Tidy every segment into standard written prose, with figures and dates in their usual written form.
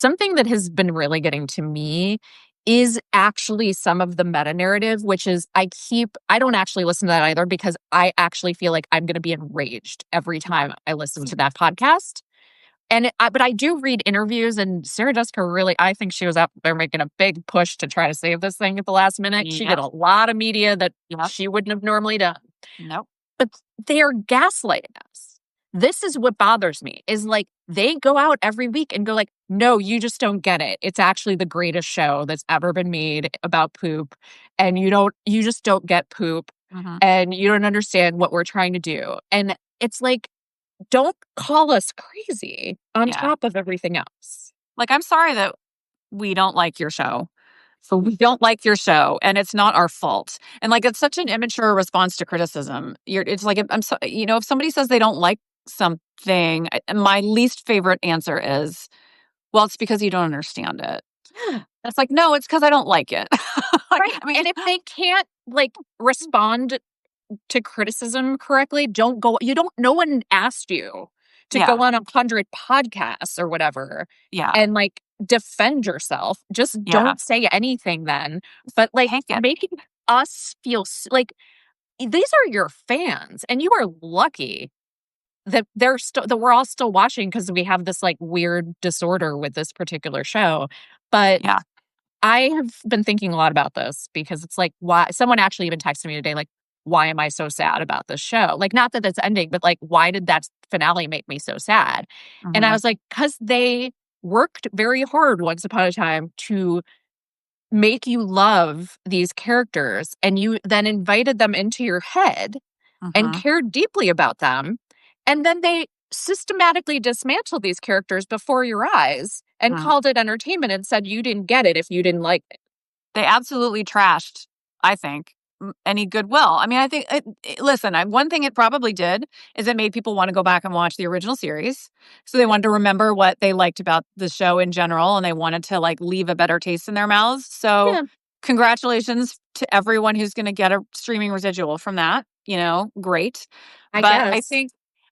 something that has been really getting to me is actually some of the meta narrative, which is I don't actually listen to that either because I actually feel like I'm going to be enraged every time I listen to that podcast. But I do read interviews, and Sarah Jessica really, I think she was out there making a big push to try to save this thing at the last minute. She did a lot of media that she wouldn't have normally done. Nope. But they are gaslighting us. This is what bothers me, is like they go out every week and go like, no, you just don't get it. It's actually the greatest show that's ever been made about poop. And you just don't get poop. And you don't understand what we're trying to do. And it's like, don't call us crazy on top of everything else. Like, I'm sorry that we don't like your show. So we don't like your show, and it's not our fault. And like, it's such an immature response to criticism. It's like, if somebody says they don't like something, my least favorite answer is, well, it's because you don't understand it. It's like, no, it's because I don't like it. Right. I mean, and if they can't like respond to criticism correctly, no one asked you to go on 100 podcasts or whatever and like defend yourself. Just don't say anything then. But like making us feel like these are your fans and you are lucky that that we're all still watching because we have this like weird disorder with this particular show. But I have been thinking a lot about this because it's like, why someone actually even texted me today, like, why am I so sad about this show? Like, not that it's ending, but like, why did that finale make me so sad? And I was like, because they worked very hard once upon a time to make you love these characters, and you then invited them into your head and cared deeply about them. And then they systematically dismantled these characters before your eyes and called it entertainment and said you didn't get it if you didn't like it. They absolutely trashed, I think, any goodwill. I mean, I think, listen, one thing it probably did is it made people want to go back and watch the original series. So they wanted to remember what they liked about the show in general, and they wanted to like leave a better taste in their mouths. So congratulations to everyone who's going to get a streaming residual from that. Great. I guess.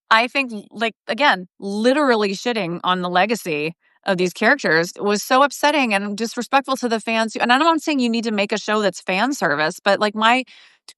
I think, like, again, literally shitting on the legacy of these characters was so upsetting and disrespectful to the fans. And I'm not saying you need to make a show that's fan service, but like one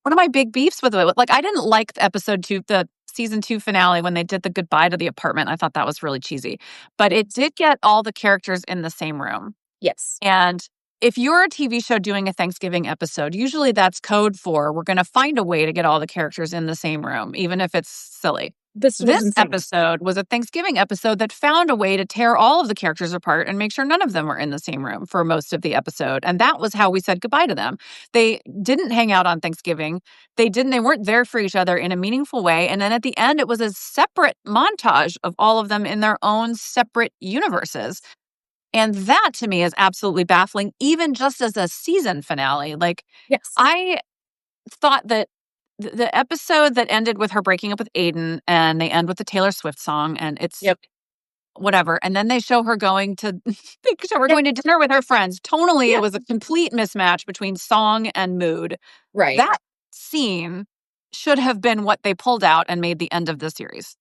of my big beefs with it, like I didn't like episode 2, the season 2 finale when they did the goodbye to the apartment. I thought that was really cheesy, but it did get all the characters in the same room. Yes. And if you're a TV show doing a Thanksgiving episode, usually that's code for we're going to find a way to get all the characters in the same room, even if it's silly. This episode was a Thanksgiving episode that found a way to tear all of the characters apart and make sure none of them were in the same room for most of the episode. And that was how we said goodbye to them. They didn't hang out on Thanksgiving. They weren't there for each other in a meaningful way. And then at the end, it was a separate montage of all of them in their own separate universes. And that to me is absolutely baffling, even just as a season finale. Like, I thought that the episode that ended with her breaking up with Aiden, and they end with the Taylor Swift song, and it's whatever. And then they show her going to dinner with her friends. Tonally, it was a complete mismatch between song and mood. Right. That scene should have been what they pulled out and made the end of the series.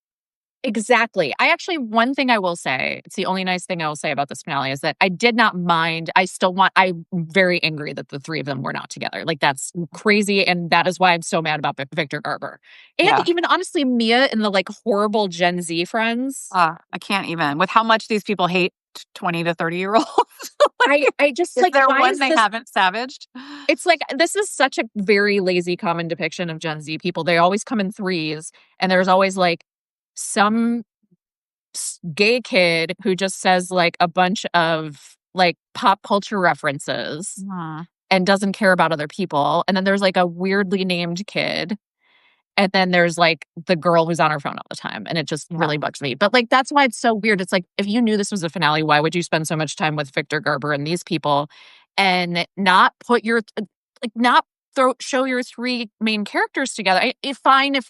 Exactly. One thing I will say, it's the only nice thing I will say about this finale is that I did not mind. I'm very angry that the three of them were not together. Like, that's crazy. And that is why I'm so mad about Victor Garber. And even honestly, Mia and the like horrible Gen Z friends. I can't even, with how much these people hate 20 to 30-year-olds. I just is like, there one they haven't savaged? It's like, this is such a very lazy common depiction of Gen Z people. They always come in threes, and there's always like some gay kid who just says like a bunch of like pop culture references and doesn't care about other people. And then there's like a weirdly named kid. And then there's like the girl who's on her phone all the time. And it just really bugs me. But like, that's why it's so weird. It's like, if you knew this was a finale, why would you spend so much time with Victor Garber and these people and not put your, like, not show your three main characters together? It's fine if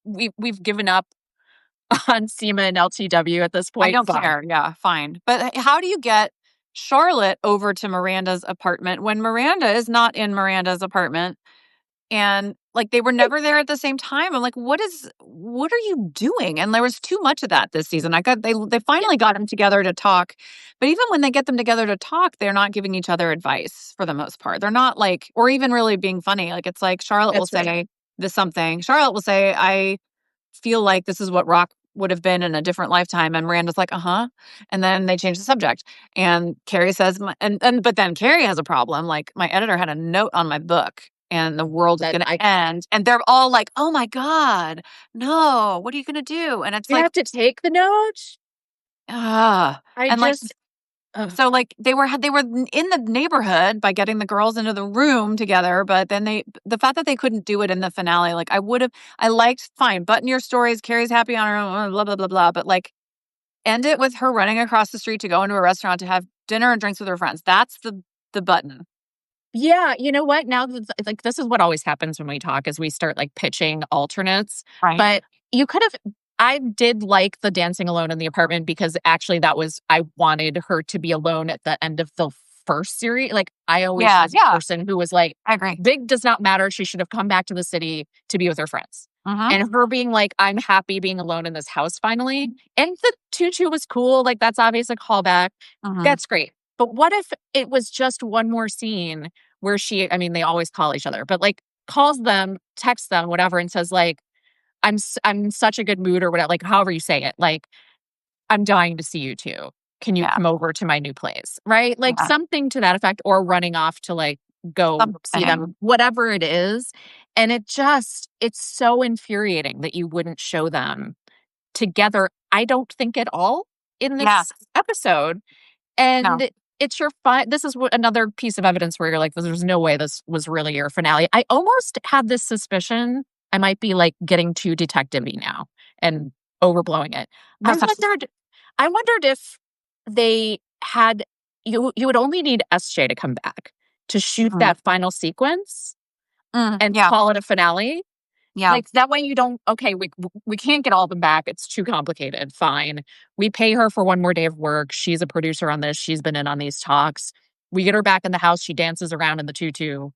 we've given up on SEMA and LTW at this point. I don't care. Yeah, fine. But how do you get Charlotte over to Miranda's apartment when Miranda is not in Miranda's apartment? And Like, they were never there at the same time. I'm like, what are you doing? And there was too much of that this season. They finally got them together to talk. But even when they get them together to talk, they're not giving each other advice for the most part. They're not like, or even really being funny. Like, it's like Charlotte will say this something. Charlotte will say, I feel like this is what Rock would have been in a different lifetime. And Miranda's like, and then they change the subject. And Carrie says, but then Carrie has a problem. Like, my editor had a note on my book and the world is going to end. And they're all like, oh my God, no, what are you going to do? And it's you have to take the note. So like they were in the neighborhood by getting the girls into the room together, but then the fact that they couldn't do it in the finale, like I liked, fine, button your stories, Carrie's happy on her own, blah, blah, blah, blah, but like end it with her running across the street to go into a restaurant to have dinner and drinks with her friends. That's the button. Yeah, you know what? Now, like, this is what always happens when we talk is we start like pitching alternates. Right. But you could have. I did like the dancing alone in the apartment because actually I wanted her to be alone at the end of the first series. Like, I always was a person who was like, I agree. Big does not matter. She should have come back to the city to be with her friends. And her being like, I'm happy being alone in this house finally. And the tutu was cool. Like, that's obviously a callback. That's great. But what if it was just one more scene where they always call each other, but like calls them, texts them, whatever, and says like, I'm in such a good mood or whatever, like however you say it, like, I'm dying to see you too. Can you come over to my new place? Right? Like something to that effect, or running off to like go see them, whatever it is. And it's so infuriating that you wouldn't show them together. I don't think at all in this episode. And it's your this is another piece of evidence where you're like, there's no way this was really your finale. I almost had this suspicion I might be like getting too detective-y now and overblowing it. I wondered if they had you would only need SJ to come back to shoot that final sequence and call it a finale. Yeah. Like, that way you don't, okay, we can't get all of them back. It's too complicated. Fine. We pay her for one more day of work. She's a producer on this. She's been in on these talks. We get her back in the house. She dances around in the tutu.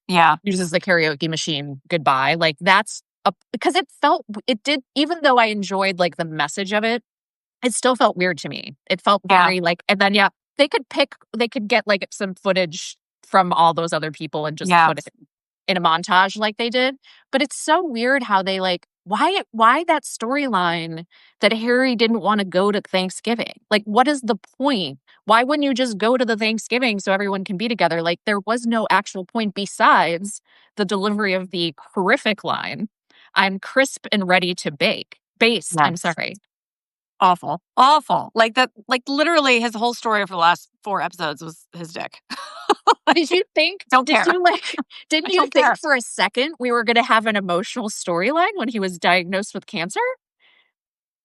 Yeah. Uses the karaoke machine. Goodbye. Like, because it did, even though I enjoyed like the message of it, it still felt weird to me. It felt very like, and then, they could get like some footage from all those other people and just put it in a montage like they did. But it's so weird how they like, why that storyline that Harry didn't want to go to Thanksgiving? Like, what is the point? Why wouldn't you just go to the Thanksgiving so everyone can be together? Like, there was no actual point besides the delivery of the horrific line, I'm crisp and ready to bake. Based, I'm sorry. Awful. Like that, like literally his whole story for the last 4 episodes was his dick. Did you think? Didn't you think for a second we were going to have an emotional storyline when he was diagnosed with cancer?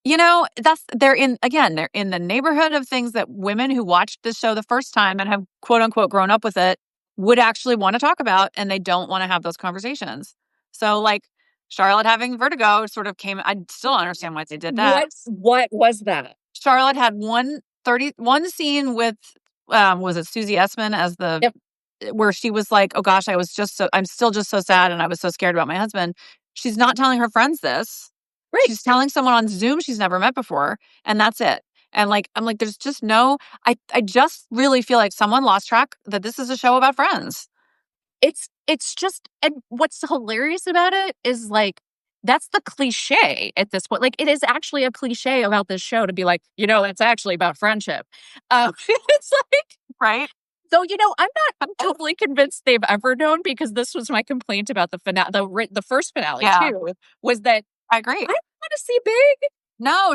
You know, they're in the neighborhood of things that women who watched this show the first time and have quote unquote grown up with it would actually want to talk about, and they don't want to have those conversations. So like Charlotte having vertigo sort of came. I still don't understand why they did that. What was that? Charlotte had one scene with was it Susie Essman as the where she was like, oh gosh, I'm still just so sad and I was so scared about my husband. She's not telling her friends this. Right. She's telling someone on Zoom she's never met before, and that's it. And like, I'm like, there's just I just really feel like someone lost track that this is a show about friends. It's just, and what's hilarious about it is like, that's the cliche at this point. Like, it is actually a cliche about this show to be like, it's actually about friendship. It's like, right. So, I'm totally convinced they've ever known, because this was my complaint about the finale, the first finale too, was that I agree. I want to see Big. No,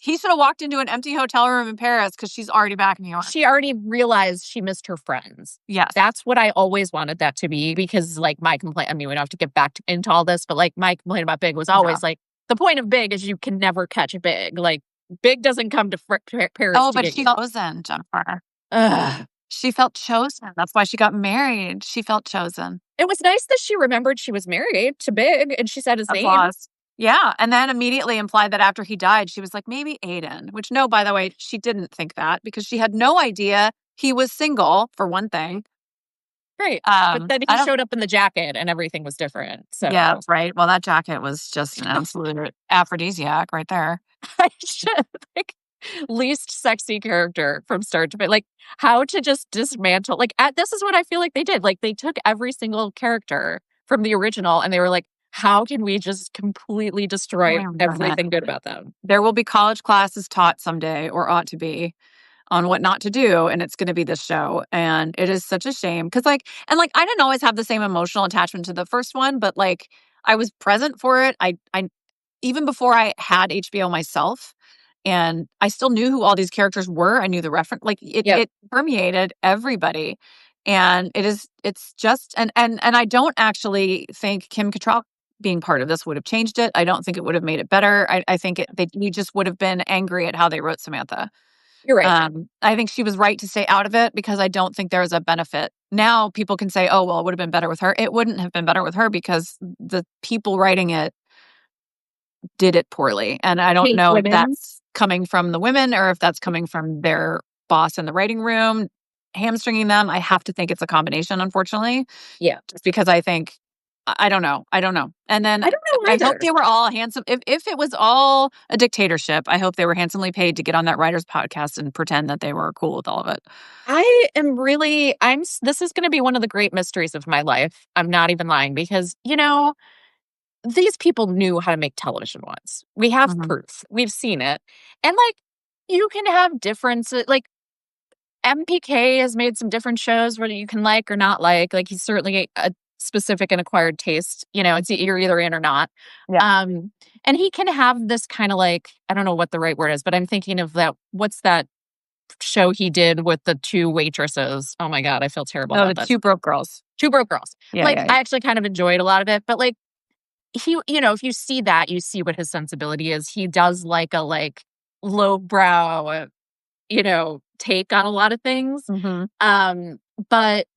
he should have walked into an empty hotel room in Paris because she's already back in New York. She already realized she missed her friends. Yes. That's what I always wanted that to be, because like my complaint, we don't have to get back into all this, but like my complaint about Big was always like, the point of Big is you can never catch Big. Like, Big doesn't come to Paris. Oh, but she chosen, Jennifer. She felt chosen. That's why she got married. She felt chosen. It was nice that she remembered she was married to Big and she said his name. Yeah, and then immediately implied that after he died, she was like, maybe Aiden. Which, no, by the way, she didn't think that, because she had no idea he was single, for one thing. Right. But then he showed up in the jacket and everything was different. So yeah, right. Well, that jacket was just an absolute aphrodisiac right there. I should like least sexy character from start to finish. Like how to just dismantle. Like this is what I feel like they did. Like they took every single character from the original and they were like, how can we just completely destroy everything good about them? There will be college classes taught someday, or ought to be, on what not to do, and it's going to be this show. And it is such a shame because I didn't always have the same emotional attachment to the first one, but like I was present for it. I even before I had HBO myself, and I still knew who all these characters were. I knew the reference, like it permeated everybody. And it's just and I don't actually think Kim Cattrall being part of this would have changed it. I don't think it would have made it better. I think we just would have been angry at how they wrote Samantha. You're right. I think she was right to stay out of it because I don't think there's a benefit. Now people can say, oh, well, it would have been better with her. It wouldn't have been better with her because the people writing it did it poorly. And I don't know if that's coming from the women or if that's coming from their boss in the writing room, hamstringing them. I have to think it's a combination, unfortunately. Yeah. Just because I think, I don't know. And then I don't know either. I hope they were all handsome. If it was all a dictatorship, I hope they were handsomely paid to get on that writer's podcast and pretend that they were cool with all of it. This is going to be one of the great mysteries of my life. I'm not even lying because, these people knew how to make television once. We have proof. We've seen it. And like, you can have differences. Like, MPK has made some different shows whether you can like or not like. Like, he's certainly a specific and acquired taste. You're either in or not. Yeah. And he can have this kind of like, I don't know what the right word is, but I'm thinking of what's that show he did with the two waitresses? Oh my God, I feel terrible about that. Two Broke Girls. Two Broke Girls. Yeah, I actually kind of enjoyed a lot of it, but like, he, if you see that, you see what his sensibility is. He does like a lowbrow, take on a lot of things. But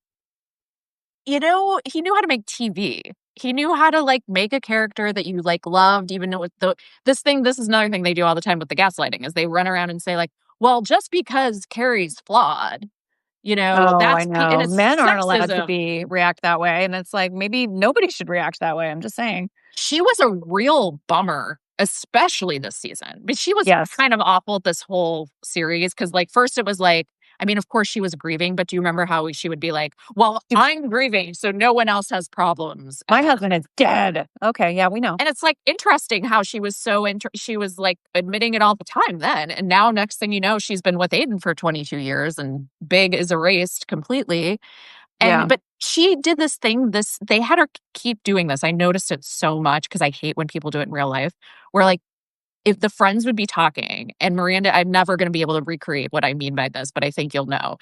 he knew how to make TV. He knew how to make a character that you loved, even though this is another thing they do all the time with the gaslighting is they run around and say well, just because Carrie's flawed, that's I know. and Men aren't sexism. allowed to react that way. And it's like, maybe nobody should react that way. I'm just saying. She was a real bummer, especially this season. But she was kind of awful this whole series because first it was of course she was grieving, but do you remember how she would be like, well, I'm grieving, so no one else has problems. My husband is dead. Okay, yeah, we know. And it's interesting how she was she was admitting it all the time then. And now next thing you know, she's been with Aiden for 22 years and Big is erased completely. But she did this thing, they had her keep doing this. I noticed it so much because I hate when people do it in real life, where if the friends would be talking and Miranda, I'm never going to be able to recreate what I mean by this, but I think you'll know.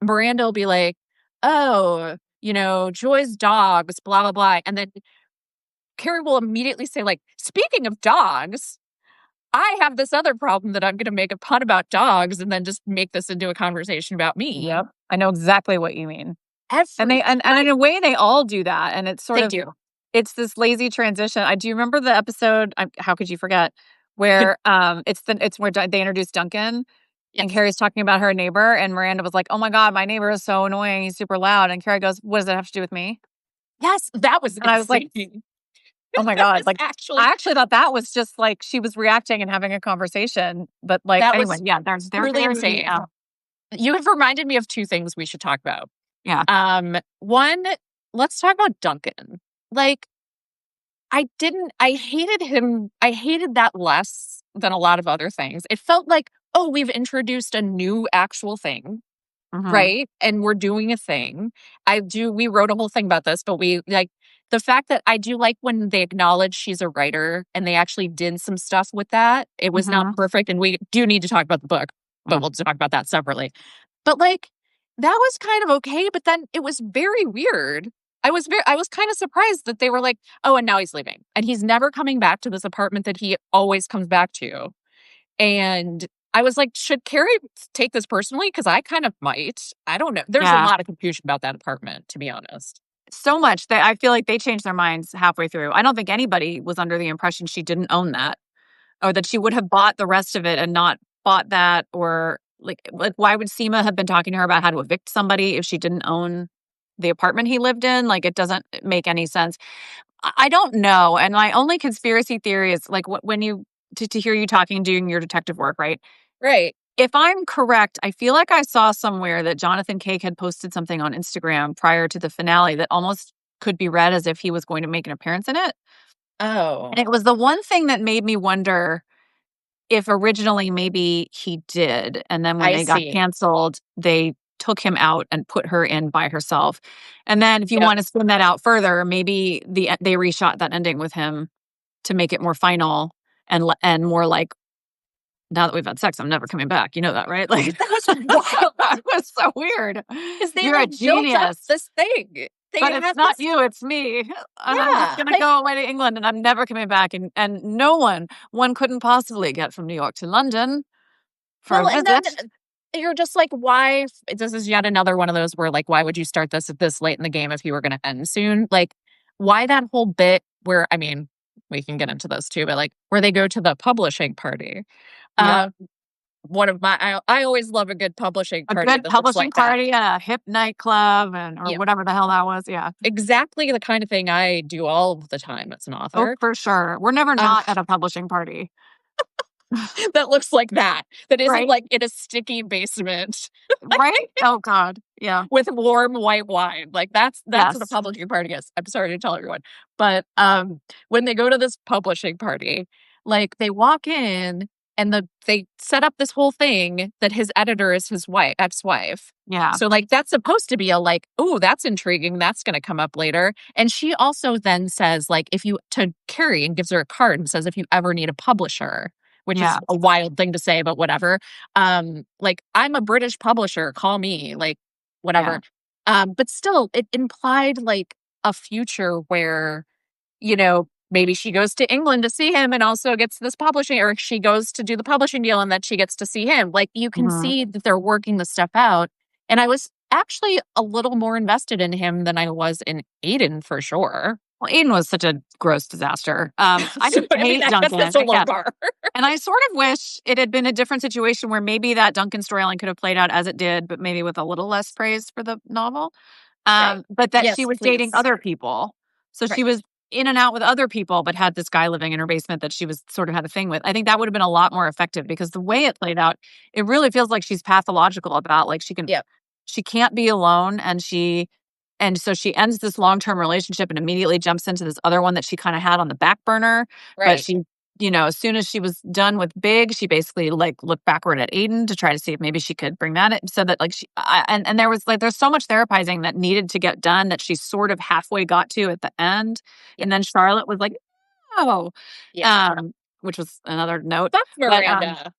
Miranda will be like, oh, Joy's dogs, blah, blah, blah. And then Carrie will immediately say speaking of dogs, I have this other problem that I'm going to make a pun about dogs and then just make this into a conversation about me. Yep. I know exactly what you mean. And in a way they all do that. And it's it's this lazy transition. I do remember the episode, how could you forget, where it's where they introduced Duncan and Carrie's talking about her neighbor and Miranda was like, oh my God, my neighbor is so annoying. He's super loud. And Carrie goes, what does that have to do with me? Yes, that was and I was like, oh my God. I actually thought that was just she was reacting and having a conversation. But anyway, there's really insane. You have reminded me of two things we should talk about. Yeah. One, let's talk about Duncan. I hated him. I hated that less than a lot of other things. It felt like, oh, we've introduced a new actual thing, right? And we're doing a thing. We wrote a whole thing about this, but we the fact that I do like when they acknowledge she's a writer and they actually did some stuff with that. It was not perfect. And we do need to talk about the book, but we'll talk about that separately. But that was kind of okay, but then it was very weird. I was kind of surprised that they were like, oh, and now he's leaving. And he's never coming back to this apartment that he always comes back to. And I was like, should Carrie take this personally? Because I kind of might. I don't know. There's a lot of confusion about that apartment, to be honest. So much that I feel like they changed their minds halfway through. I don't think anybody was under the impression she didn't own that or that she would have bought the rest of it and not bought that or why would Seema have been talking to her about how to evict somebody if she didn't own the apartment he lived in. Like, it doesn't make any sense. I don't know. And my only conspiracy theory is like when you to hear you talking, doing your detective work, right? Right. If I'm correct, I feel like I saw somewhere that Jonathan Cake had posted something on Instagram prior to the finale that almost could be read as if he was going to make an appearance in it. Oh. And it was the one thing that made me wonder if originally maybe he did. And then when they got canceled, they took him out and put her in by herself. And then if you want to spin that out further, maybe they reshot that ending with him to make it more final and more like, now that we've had sex, I'm never coming back. You know that, right? Like, that was wild. That was so weird. Because they You're a genius. this thing. But it's not you, it's me. And I'm just going to go away to England and I'm never coming back. And no one couldn't possibly get from New York to London for a visit. And then you're just like, why? This is yet another one of those where, like, why would you start this at this late in the game if you were going to end soon? Like, why that whole bit where, I mean, we can get into this too, but like where they go to the publishing party. One of my, I always love a good publishing party. A good publishing party at a hip nightclub or whatever the hell that was. Yeah. Exactly the kind of thing I do all the time as an author. Oh, for sure. We're never not at a publishing party. That looks like that. That isn't like in a sticky basement. Right? Oh, God. Yeah. With warm white wine. Like that's what a publishing party is. I'm sorry to tell everyone. But when they go to this publishing party, like they walk in and they set up this whole thing that his editor is his ex-wife. Yeah. So like that's supposed to be a like, oh, that's intriguing. That's going to come up later. And she also then says like, to Carrie, and gives her a card and says, if you ever need a publisher, which is a wild thing to say, but whatever. Like, I'm a British publisher, call me, like, whatever. Yeah. But still, it implied, like, a future where, maybe she goes to England to see him and also gets this publishing, or she goes to do the publishing deal and then she gets to see him. Like, you can see that they're working the stuff out. And I was actually a little more invested in him than I was in Aiden, for sure. Well, Aiden was such a gross disaster. I didn't hate Duncan. That's a low bar. And I sort of wish it had been a different situation where maybe that Duncan storyline could have played out as it did, but maybe with a little less praise for the novel. But that she was dating other people. So she was in and out with other people, but had this guy living in her basement that she was sort of had a thing with. I think that would have been a lot more effective because the way it played out, it really feels like she's pathological about like she can't be alone and so she ends this long-term relationship and immediately jumps into this other one that she kind of had on the back burner. Right. But she, as soon as she was done with Big, she basically like looked backward at Aiden to try to see if maybe she could bring that in. So that like and there was like, there's so much therapizing that needed to get done that she sort of halfway got to at the end. Yeah. And then Charlotte was like, oh, which was another note. That's Miranda.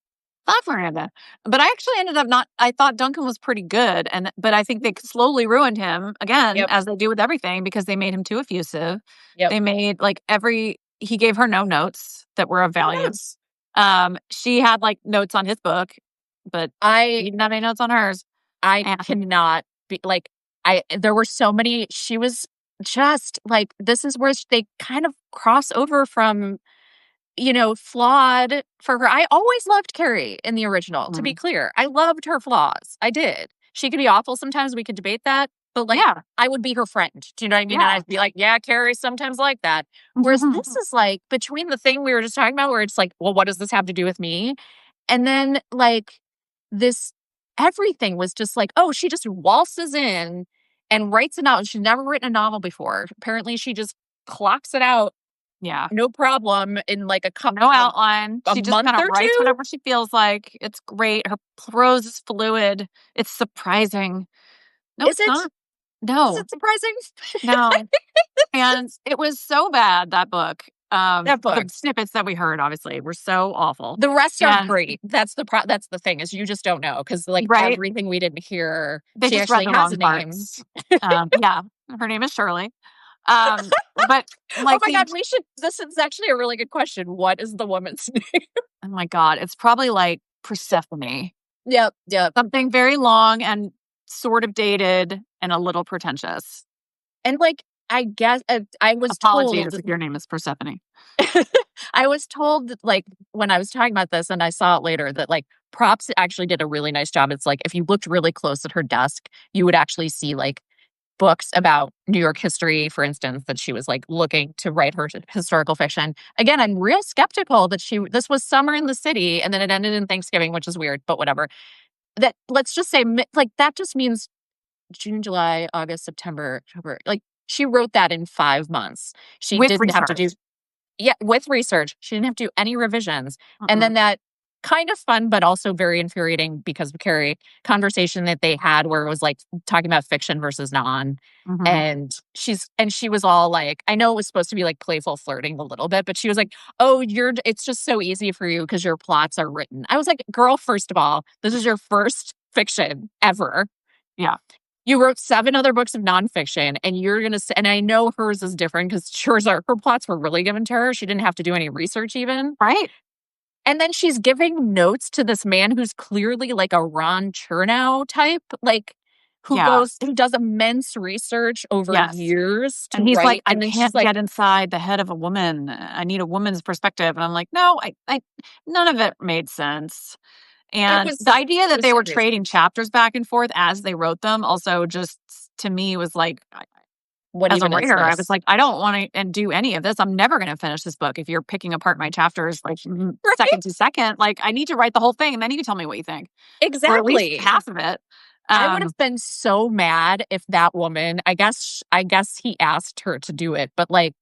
Miranda. But I actually ended up I thought Duncan was pretty good. But I think they slowly ruined him again, as they do with everything, because they made him too effusive. Yep. They made like he gave her no notes that were of value. Yes. She had like notes on his book, but he didn't have any notes on hers. I cannot be like, there were so many, she was just like, this is where they kind of cross over from, flawed for her. I always loved Carrie in the original, to be clear. I loved her flaws. I did. She could be awful sometimes. We could debate that. But like, I would be her friend. Do you know what I mean? Yeah. And I'd be like, yeah, Carrie's sometimes like that. Whereas this is like, between the thing we were just talking about where it's like, well, what does this have to do with me? And then like this, everything was just like, oh, she just waltzes in and writes a novel. She's never written a novel before. Apparently she just clocks it out. Yeah. No problem in like no outline. She just kind of writes whatever she feels like. It's great. Her prose is fluid. It's surprising. No, it's not. No. Is it surprising? No. And it was so bad, that book. The snippets that we heard, obviously, were so awful. The rest are great. That's the thing, is you just don't know, because like everything we didn't hear, she actually has a name. Yeah. Her name is Shirley. But like, oh my God, this is actually a really good question. What is the woman's name? Oh my God, it's probably like Persephone. Yep. Something very long and sort of dated and a little pretentious. And like, I guess I was Apologies if your name is Persephone. I was told that, like, when I was talking about this and I saw it later, that like Props actually did a really nice job. It's like, if you looked really close at her desk, you would actually see like books about New York history, for instance, that she was like looking to write her historical fiction. Again, I'm real skeptical that this was summer in the city and then it ended in Thanksgiving, which is weird, but whatever. That let's just say like that just means June, July, August, September, October. Like she wrote that in 5 months. She With didn't have to do research. with research. She didn't have to do any revisions. And Mm-mm. then that kind of fun, but also very infuriating because of Carrie conversation that they had where it was like talking about fiction versus non. Mhm. And she was all like, I know it was supposed to be like playful flirting a little bit, but she was like, oh, it's just so easy for you because your plots are written. I was like, girl, first of all, this is your first fiction ever. Yeah. You wrote 7 other books of nonfiction, and you're going to, and I know hers is different because her plots were really given to her. She didn't have to do any research even. Right. And then she's giving notes to this man who's clearly like a Ron Chernow type, like who does immense research over years to and he's write. like, I And then can't she's like, get inside the head of a woman. I need a woman's perspective. And I'm like, no, I none of it made sense. And the idea that they were trading chapters back and forth as they wrote them also just to me was like, what as a even is writer, I this? was like, I don't want to and do any of this. I'm never going to finish this book if you're picking apart my chapters like second to second. Like I need to write the whole thing, and then you can tell me what you think. Or at least Exactly. half of it. I would have been so mad if that woman, I guess he asked her to do it, but like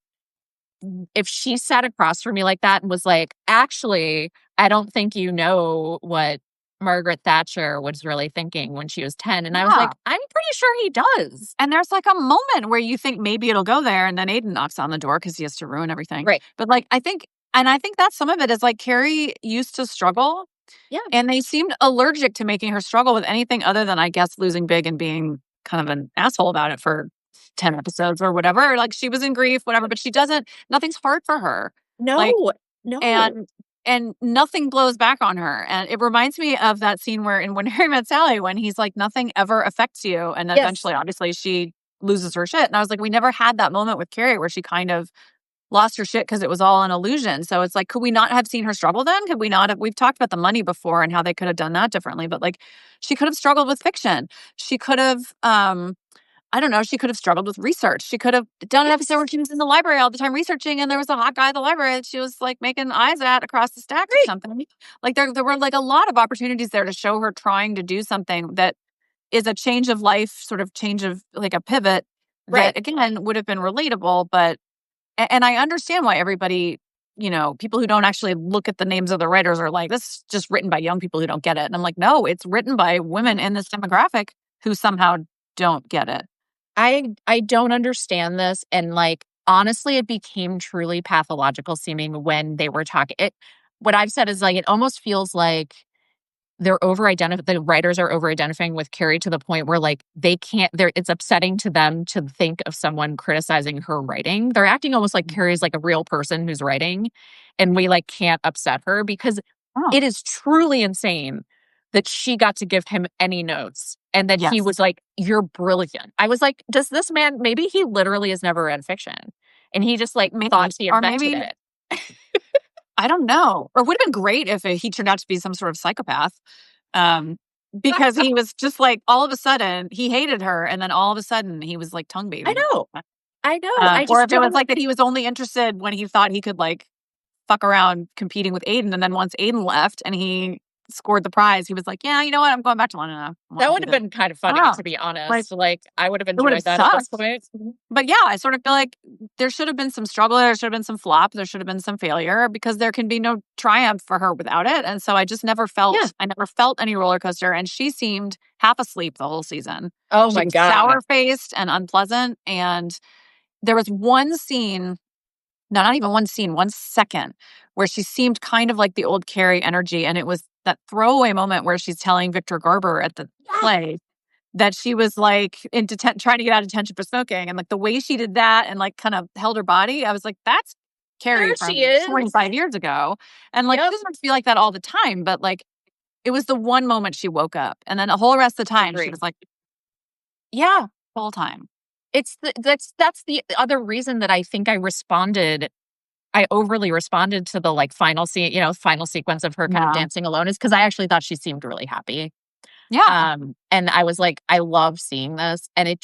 if she sat across from me like that and was like, actually, I don't think you know what Margaret Thatcher was really thinking when she was 10. And I was like, I'm pretty sure he does. And there's like a moment where you think maybe it'll go there, and then Aiden knocks on the door because he has to ruin everything. Right. But like, I think that some of it is like Carrie used to struggle. Yeah. And they seemed allergic to making her struggle with anything other than, I guess, losing big and being kind of an asshole about it for 10 episodes or whatever. Like she was in grief, whatever, but nothing's hard for her. No, like, no. And nothing blows back on her. And it reminds me of that scene where in When Harry Met Sally, when he's like, nothing ever affects you. And eventually, obviously, she loses her shit. And I was like, we never had that moment with Carrie where she kind of lost her shit because it was all an illusion. So it's like, could we not have seen her struggle then? Could we not have? We've talked about the money before and how they could have done that differently. But like, she could have struggled with fiction. She could have, I don't know, she could have struggled with research. She could have done an episode where she was in the library all the time researching, and there was a hot guy at the library that she was like making eyes at across the stacks or something. Like there were like a lot of opportunities there to show her trying to do something that is a change of life, sort of change of like a pivot that again would have been relatable. But, and I understand why everybody, people who don't actually look at the names of the writers are like, this is just written by young people who don't get it. And I'm like, no, it's written by women in this demographic who somehow don't get it. I don't understand this. And like, honestly, it became truly pathological seeming when they were talking. What I've said is like, it almost feels like the writers are over-identifying with Carrie to the point where like it's upsetting to them to think of someone criticizing her writing. They're acting almost like Carrie's like a real person who's writing, and we like can't upset her because it is truly insane that she got to give him any notes and that he was like, you're brilliant. I was like, does this man, maybe he literally has never read fiction and he just like thought he invented it. I don't know. Or it would have been great if he turned out to be some sort of psychopath. Because he was just like, all of a sudden, he hated her. And then all of a sudden, he was like tongue baby. I know. Or if it was like that he was only interested when he thought he could like fuck around competing with Aiden. And then once Aiden left and he scored the prize, he was like, yeah, you know what? I'm going back to London now. That would have been kind of funny, to be honest. Like I would have enjoyed that at this point. But yeah, I sort of feel like there should have been some struggle. There should have been some flop. There should have been some failure because there can be no triumph for her without it. And so I just never felt, any roller coaster. And she seemed half asleep the whole season. Oh my God. Sour-faced and unpleasant. And there was one scene, not even one scene, 1 second where she seemed kind of like the old Carrie energy. And it was that throwaway moment where she's telling Victor Garber at the play that she was like trying to get out of detention for smoking. And like the way she did that and like kind of held her body, I was like, that's Carrie from 25 years ago. And like, she doesn't feel like that all the time, but like, it was the one moment she woke up. And then the whole rest of the time, she was like, the whole time. That's the other reason that I think I overly responded to the like final scene, final sequence of her kind of dancing alone is because I actually thought she seemed really happy. Yeah. And I was like, I love seeing this. And it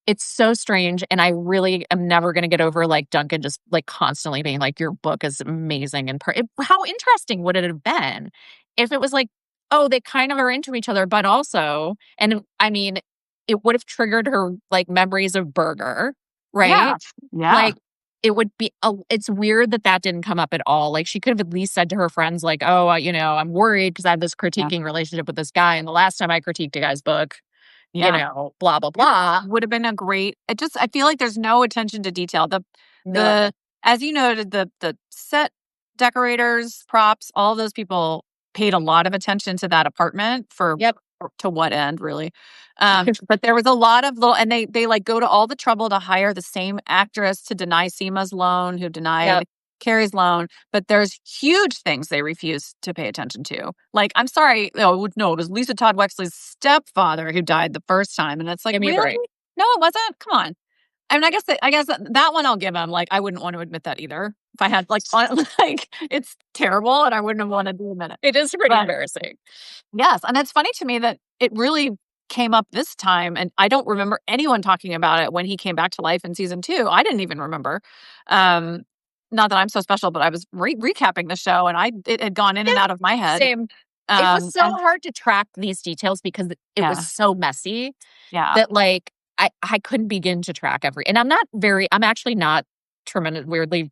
It's so strange, and I really am never gonna get over, like, Duncan just, like, constantly being like, "Your book is amazing," and how interesting would it have been if it was like, "Oh, they kind of are into each other, but also," and, I mean, it would have triggered her, like, memories of Burger, Yeah. right? Yeah. Like, it would be it's weird that that didn't come up at all, like, she could have at least said to her friends, like, "Oh, I'm worried because I have this Yeah. critiquing relationship with this guy, and the last time I critiqued a guy's book, Yeah. blah, blah, blah." Would have been a great I feel like there's no attention to detail. No. As you noted, the set decorators, props, all those people paid a lot of attention to that apartment Yep. to what end, really? But there was a lot of little, and they like go to all the trouble to hire the same actress to deny Seema's loan, who denied Yep. Carrie's loan, but there's huge things they refuse to pay attention to. Like, I'm sorry, no, it was Lisa Todd Wexley's stepfather who died the first time, and it's like, Give me a really? break. No, it wasn't. Come on. I mean, I guess that one I'll give him. Like, I wouldn't want to admit that either. If I had like, it's terrible, and I wouldn't have wanted to admit it. It is pretty But embarrassing. yes, and it's funny to me that it really came up this time, and I don't remember anyone talking about it when he came back to life in season 2. I didn't even remember. Not that I'm so special, but I was recapping the show, and it had gone in and out of my head. Same. It was so And hard to track these details because it was so messy yeah, that, like, I couldn't begin to track and I'm actually not tremendous weirdly,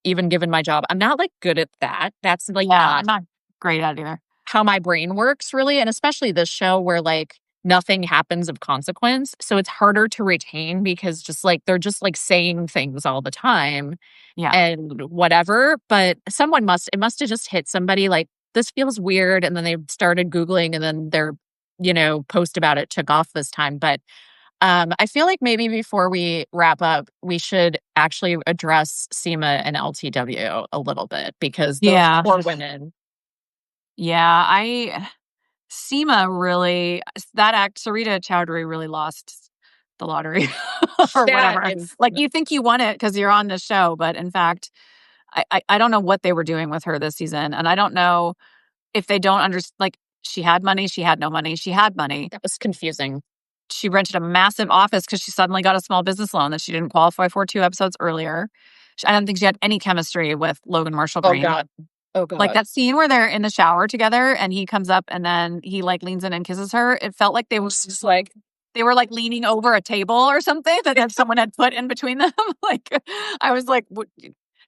even given my job, I'm not, like, good at that. That's, like, yeah, not I'm not great at it either. how my brain works really, and especially this show where, like, nothing happens of consequence, so it's harder to retain because just, like, they're just, like, saying things all the time Yeah, and whatever, but it must have just hit somebody like, "This feels weird," and then they started Googling, and then their, post about it took off this time, but, I feel like maybe before we wrap up, we should actually address Seema and LTW a little bit because those yeah, poor women. yeah. Seema really Sarita Chowdhury really lost the lottery or Yeah, whatever. it's Like, you think you won it because you're on the show, but in fact, I don't know what they were doing with her this season, and I don't know if they don't understand. Like, she had money, she had no money, she had money. that was confusing. She rented a massive office because she suddenly got a small business loan that she didn't qualify for 2 episodes earlier. I don't think she had any chemistry with Logan Marshall Oh Green. god. Oh Like, god. that scene where they're in the shower together and he comes up and then he, like, leans in and kisses her, it felt like It's just like, they were, like, leaning over a table or something that someone had put in between them. Like, I was like, "What?"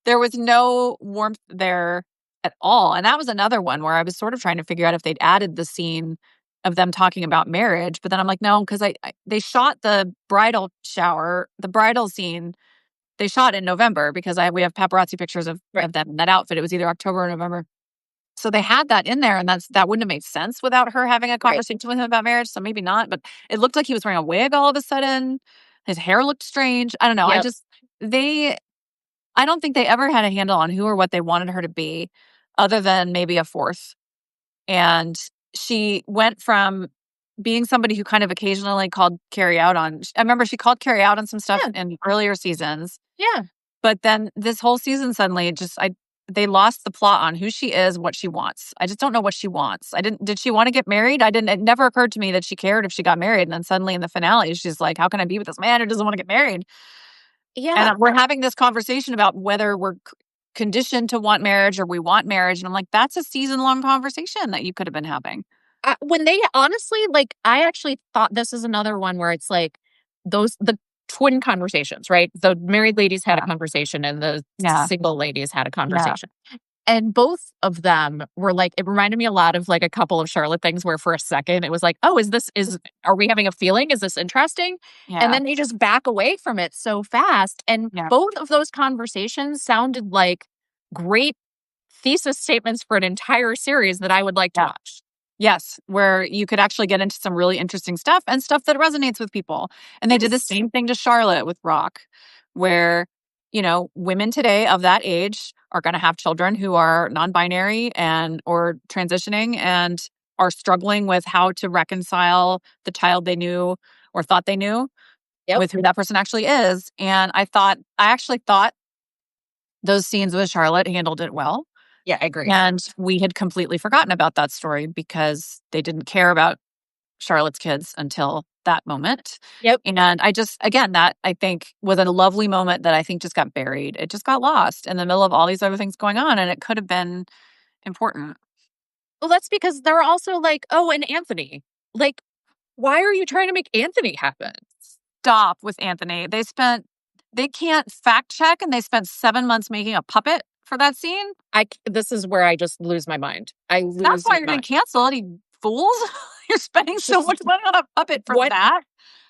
There was no warmth there at all, and that was another one where I was sort of trying to figure out if they'd added the scene of them talking about marriage, but then I'm like, "No," 'cause they shot the bridal scene, they shot in November because we have paparazzi pictures of right, them in that outfit. It was either October or November. So they had that in there, and that wouldn't have made sense without her having a right. conversation with him about marriage, so maybe not, but it looked like he was wearing a wig all of a sudden. His hair looked strange. I don't know. Yep. They I don't think they ever had a handle on who or what they wanted her to be other than maybe a fourth. And she went from being somebody who kind of occasionally called Carrie out on I remember she called Carrie out on some stuff Yeah. in earlier seasons, Yeah. but then this whole season suddenly they lost the plot on who she is, what she wants. I just don't know what she wants. Did she want to get married? It never occurred to me that she cared if she got married. And then suddenly in the finale, she's like, how can I be with this man who doesn't want to get married? Yeah. And we're having this conversation about whether we're conditioned to want marriage or we want marriage. And I'm like, that's a season-long conversation that you could have been having. When they honestly, like, I actually thought this is another one where it's like the twin conversations, right? The married ladies had a Yeah. conversation and the Yeah. single ladies had a Yeah. conversation. And both of them were like, it reminded me a lot of like a couple of Charlotte things where for a second it was like, oh, are we having a feeling? Is this interesting? Yeah. And then they just back away from it so fast. And Yeah. both of those conversations sounded like great thesis statements for an entire series that I would like to Yeah. watch. Yes, where you could actually get into some really interesting stuff and stuff that resonates with people. And they did the Yes. same thing to Charlotte with Rock, where, women today of that age are going to have children who are non-binary or transitioning and are struggling with how to reconcile the child they knew or thought they knew Yep. with who that person actually is. And I actually thought those scenes with Charlotte handled it well. Yeah, I agree. And we had completely forgotten about that story because they didn't care about Charlotte's kids until that moment. Yep. And I just, again, that I think was a lovely moment that I think just got buried. It just got lost in the middle of all these other things going on, and it could have been important. Well, that's because they're also like, oh, and Anthony. Like, why are you trying to make Anthony happen? Stop with Anthony. They can't fact check, and they spent 7 months making a puppet for that scene. This is where I just lose my mind. That's why you're going to cancel it, you fools. You're spending so much money on a puppet for that.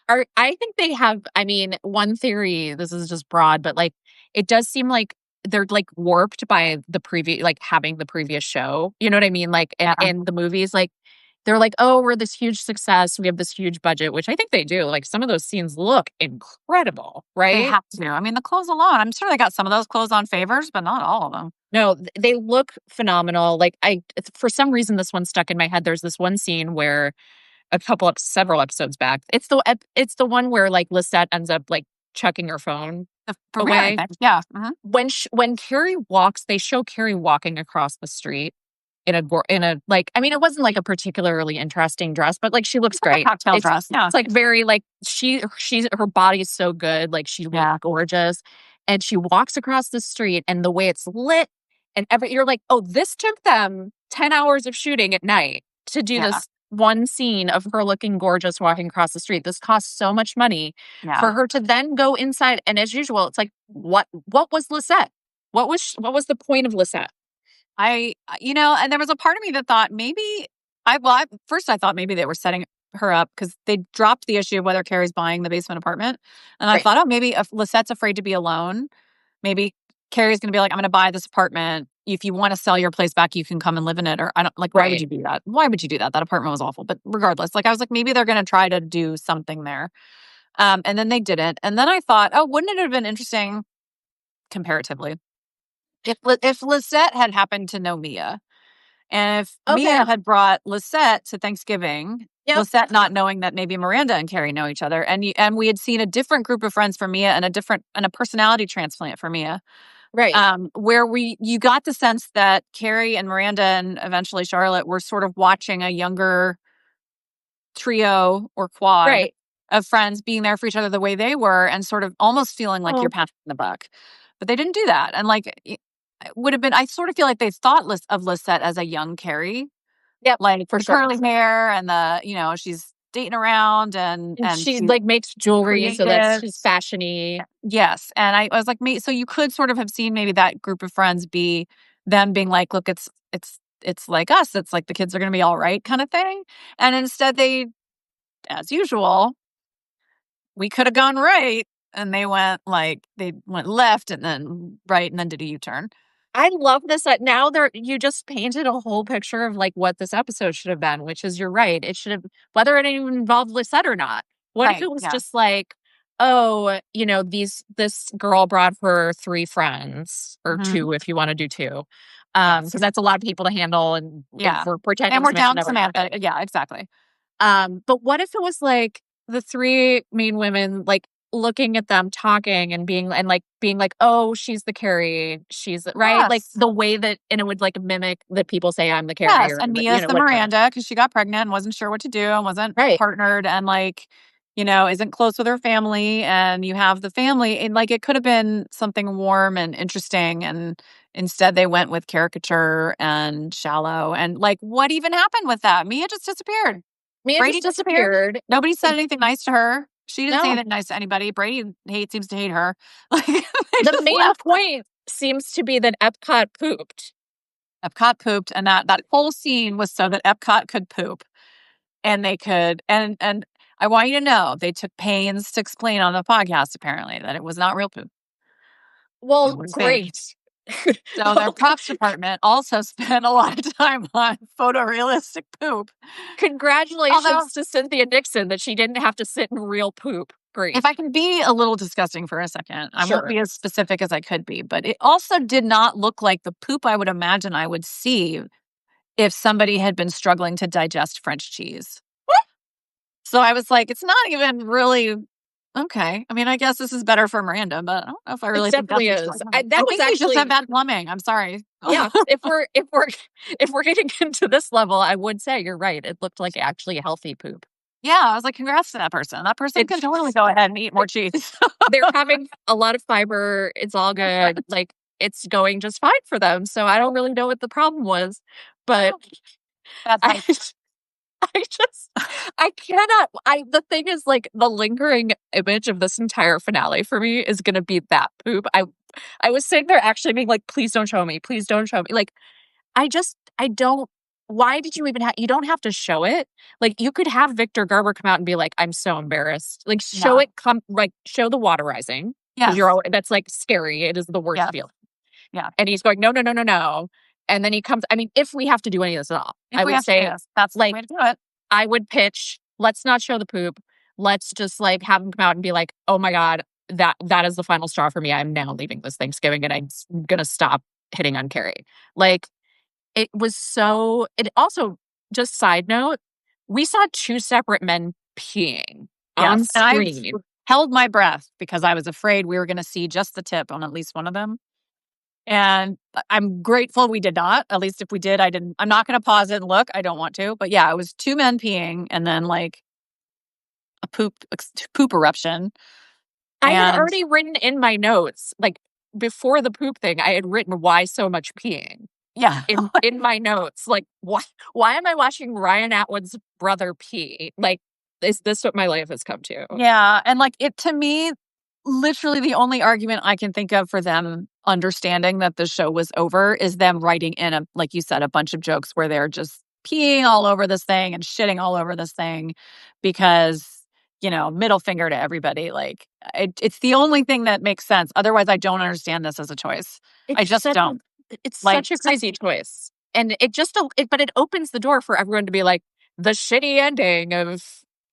I think they have, I mean, one theory, this is just broad, but like, it does seem like they're like warped by the previous, like having the previous show. You know what I mean? Like, and the movies, like, they're like, oh, we're this huge success. We have this huge budget, which I think they do. Like, some of those scenes look incredible, right? They have to. I mean, the clothes alone, I'm sure they got some of those clothes on favors, but not all of them. No, they look phenomenal. Like, for some reason, this one stuck in my head. There's this one scene where several episodes back, it's the one where like Lisette ends up like chucking her phone away. Yeah. When Carrie walks, they show Carrie walking across the street in a like, I mean, it wasn't like a particularly interesting dress, but like she looks great. Cocktail dress. Yeah. It's like very like her body's so good. Like she looks gorgeous, and she walks across the street, and the way it's lit and you're like, oh, this took them 10 hours of shooting at night to do this one scene of her looking gorgeous walking across the street. This costs so much money for her to then go inside. And as usual, it's like, what was Lisette? What was the point of Lisette? And there was a part of me that thought maybe first I thought maybe they were setting her up because they dropped the issue of whether Carrie's buying the basement apartment. And I thought, oh, maybe if Lisette's afraid to be alone, maybe Carrie's going to be like, I'm going to buy this apartment. If you want to sell your place back, you can come and live in it. Or I don't like, why would you do that? Why would you do that? That apartment was awful. But regardless, like I was like, maybe they're going to try to do something there. And then they didn't. And then I thought, oh, wouldn't it have been interesting comparatively if Lisette had happened to know Mia, and if Mia had brought Lisette to Thanksgiving, Lisette not knowing that maybe Miranda and Carrie know each other, and we had seen a different group of friends for Mia and a personality transplant for Mia, right? Where you got the sense that Carrie and Miranda and eventually Charlotte were sort of watching a younger trio or quad of friends being there for each other the way they were, and sort of almost feeling like you're passing the buck, but they didn't do that, and like. Would have been. I sort of feel like they thought of Lisette as a young Carrie. Yep, like for curly hair and the she's dating around and she like makes jewelry, creative. So that she's fashiony. Yes, and I was like, so you could sort of have seen maybe that group of friends be them being like, look, it's like us. It's like the kids are going to be all right, kind of thing. And instead, they, as usual, we could have gone right, and they went left and then right and then did a U-turn. I love this. Now you just painted a whole picture of like what this episode should have been, which is, you're right. It should have, whether it even involved Lisette or not. What if it was just like, oh, this girl brought her 3 friends, or 2 if you want to do 2, because that's a lot of people to handle, and we're pretending, and we're down Samantha. Yeah, exactly. But what if it was like the 3 main women, like, looking at them talking and being like, oh, she's the Carrie, she's right, like the way that, and it would like mimic that people say I'm the Carrie, and Mia's the Miranda because she got pregnant and wasn't sure what to do and wasn't partnered and like isn't close with her family, and you have the family, and like it could have been something warm and interesting, and instead they went with caricature and shallow, and like what even happened with that? Mia just disappeared. Brady just disappeared. Nobody said anything nice to her. She didn't say anything nice to anybody. Brady seems to hate her. Like, the main point seems to be that Epcot pooped. Epcot pooped, and that whole scene was so that Epcot could poop, and they could. And I want you to know they took pains to explain on the podcast apparently that it was not real poop. Well, great. So their props department also spent a lot of time on photorealistic poop. Congratulations to Cynthia Nixon that she didn't have to sit in real poop. Great. If I can be a little disgusting for a second, I won't be as specific as I could be, but it also did not look like the poop I would imagine I would see if somebody had been struggling to digest French cheese. So I was like, it's not even really... Okay. I mean, I guess this is better for Miranda, but I don't know if I really think definitely is. I think we just have bad plumbing. I'm sorry. Yeah. if we're getting into this level, I would say you're right. It looked like actually a healthy poop. Yeah, I was like, congrats to that person. That person can totally go ahead and eat more cheese. They're having a lot of fiber. It's all good. Like, it's going just fine for them. So I don't really know what the problem was. But I, I cannot. The thing is, like, the lingering image of this entire finale for me is going to be that poop. I was sitting there actually being like, please don't show me. Please don't show me. Like, I don't. Why did you even you don't have to show it. Like, you could have Victor Garber come out and be like, I'm so embarrassed. Like, show it, show the water rising. Yeah. That's like scary. It is the worst feeling. Yeah. And he's going, no, no, no, no, no. And then he comes, I mean, if we have to do any of this at all, I would say that's like, the way to do it. I would pitch, let's not show the poop. Let's just like have him come out and be like, oh my God, that is the final straw for me. I'm now leaving this Thanksgiving and I'm going to stop hitting on Carrie. Like, it also, just side note, we saw 2 separate men peeing on screen. And I held my breath because I was afraid we were going to see just the tip on at least one of them. And I'm grateful we did not. At least if we did, I'm not going to pause it and look. I don't want to. But yeah, it was 2 men peeing and then like a poop eruption. I had already written in my notes, like, before the poop thing, I had written why so much peeing. Yeah. in my notes. Like, why am I watching Ryan Atwood's brother pee? Like, is this what my life has come to? Yeah. And like, it, to me, literally the only argument I can think of for them understanding that the show was over is them writing in like you said, a bunch of jokes where they're just peeing all over this thing and shitting all over this thing because, middle finger to everybody. Like, it's the only thing that makes sense. Otherwise, I don't understand this as a choice. I just don't. It's such a crazy choice. And but it opens the door for everyone to be like, the shitty ending of,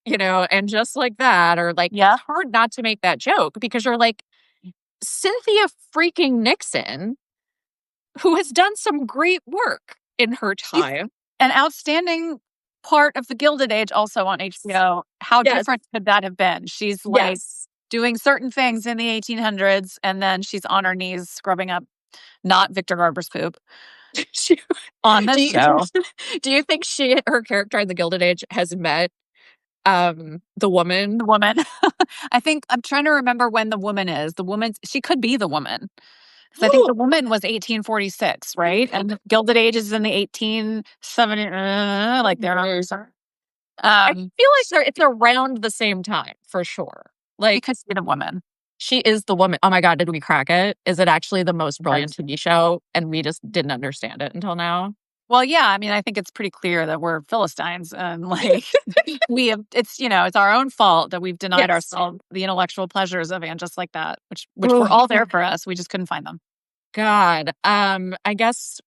and just like that, or like, it's hard not to make that joke because you're like, Cynthia freaking Nixon, who has done some great work in her time. An outstanding part of the Gilded Age also on HBO. How different could that have been? She's like doing certain things in the 1800s and then she's on her knees scrubbing up not Victor Garber's poop on the show. Do you think her character in the Gilded Age has met the woman? The woman. I think I'm trying to remember when the woman is. The woman, she could be the woman. So I think the woman was 1846, right? And the Gilded Age is in the 1870. Like they're not. I feel like it's around the same time for sure. Like, she could be the woman. She is the woman. Oh my God, did we crack it? Is it actually the most brilliant TV show? And we just didn't understand it until now. Well, yeah. I mean, I think it's pretty clear that we're Philistines and like it's our own fault that we've denied ourselves the intellectual pleasures of And Just Like That, which were all there for us. We just couldn't find them. God. I guess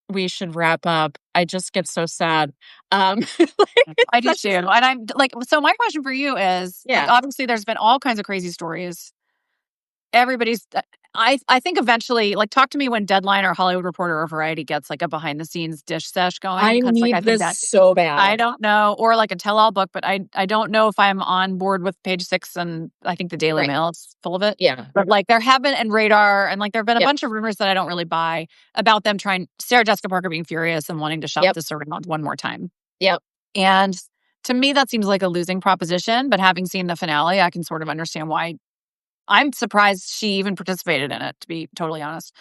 we should wrap up. I just get so sad. I do too. And I'm like, so my question for you is, like, obviously there's been all kinds of crazy stories. Everybody's, I think eventually, like, talk to me when Deadline or Hollywood Reporter or Variety gets like a behind the scenes dish sesh going. I need this so bad. I don't know. Or like a tell-all book, but I don't know if I'm on board with Page Six and I think the Daily Mail is full of it. Yeah. But like there have been, and Radar, and like there have been a bunch of rumors that I don't really buy about them Sarah Jessica Parker being furious and wanting to shop this around one more time. Yep. And to me, that seems like a losing proposition. But having seen the finale, I can sort of understand why. I'm surprised she even participated in it, to be totally honest.